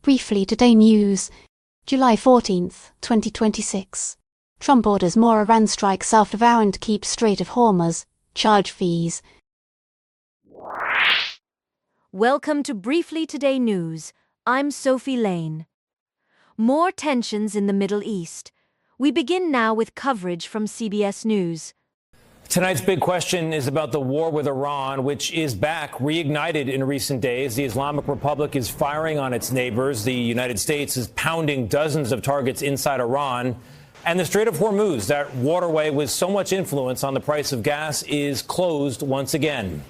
Briefly today news, July 14th, 2026. Trump orders more Iran strikes after vowing to keep Strait of Hormuz, charge fees. Welcome to Briefly Today News. I'm Sophie Lane. More tensions in the Middle East. We begin now with coverage from CBS News. Tonight's big question is about the war with Iran, which is back, reignited in recent days. The Islamic Republic is firing on its neighbors. The United States is pounding dozens of targets inside Iran. And the Strait of Hormuz, that waterway with so much influence on the price of gas, is closed once again.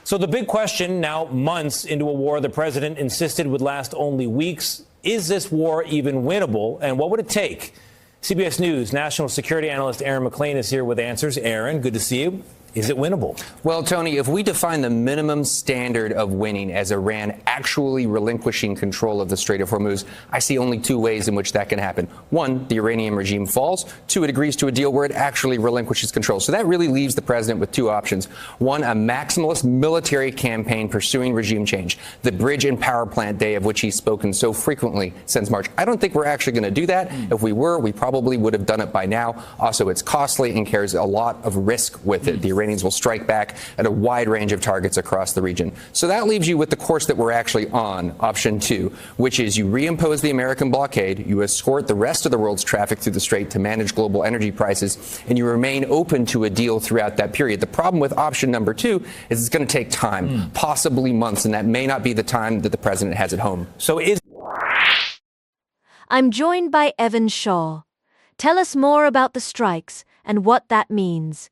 So the big question, now months into a war the president insisted would last only weeks, is this war even winnable, and what would it take? CBS News national security analyst Aaron McLean is here with answers. Aaron, good to see you. Is it winnable? Well, Tony, if we define the minimum standard of winning as Iran actually relinquishing control of the Strait of Hormuz, I see only two ways in which that can happen. One, the Iranian regime falls. Two, it agrees to a deal where it actually relinquishes control. So that really leaves the president with two options. One, a maximalist military campaign pursuing regime change, the bridge and power plant day of which he's spoken so frequently since March. I don't think we're actually going to do that. If we were, we probably would have done it by now. Also, it's costly and carries a lot of risk with it. The Iranians will strike back at a wide range of targets across the region. So that leaves you with the course that we're actually on, option two, which is you reimpose the American blockade, you escort the rest of the world's traffic through the strait to manage global energy prices, and you remain open to a deal throughout that period. The problem with option number two is it's going to take time, possibly months, and that may not be the time that the president has at home. So is I'm joined by Evan Shaw. Tell us more about the strikes and what that means.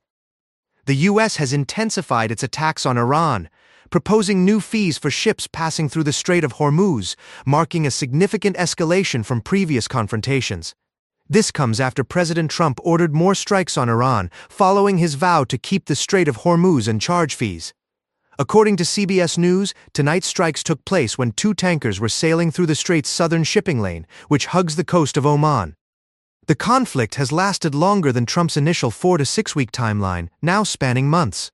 The U.S. has intensified its attacks on Iran, proposing new fees for ships passing through the Strait of Hormuz, marking a significant escalation from previous confrontations. This comes after President Trump ordered more strikes on Iran, following his vow to keep the Strait of Hormuz and charge fees. According to CBS News, tonight's strikes took place when two tankers were sailing through the strait's southern shipping lane, which hugs the coast of Oman. The conflict has lasted longer than Trump's initial 4 to 6 week timeline, now spanning months.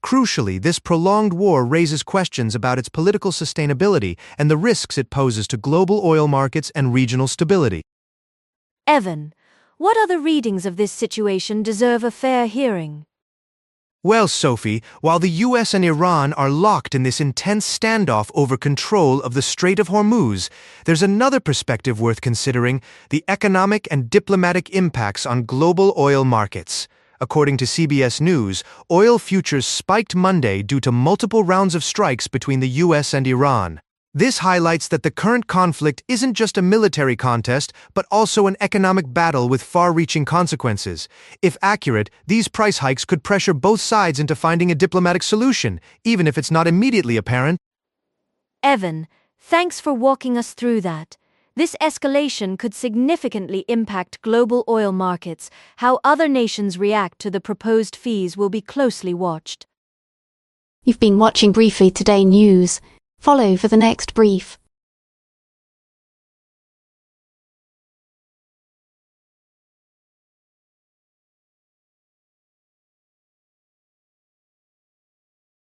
Crucially, this prolonged war raises questions about its political sustainability and the risks it poses to global oil markets and regional stability. Evan, what other readings of this situation deserve a fair hearing? Well, Sophie, while the U.S. and Iran are locked in this intense standoff over control of the Strait of Hormuz, there's another perspective worth considering: the economic and diplomatic impacts on global oil markets. According to CBS News, oil futures spiked Monday due to multiple rounds of strikes between the U.S. and Iran. This highlights that the current conflict isn't just a military contest, but also an economic battle with far-reaching consequences. If accurate, these price hikes could pressure both sides into finding a diplomatic solution, even if it's not immediately apparent. Evan, thanks for walking us through that. This escalation could significantly impact global oil markets. How other nations react to the proposed fees will be closely watched. You've been watching Briefly Today News. Follow for the next brief.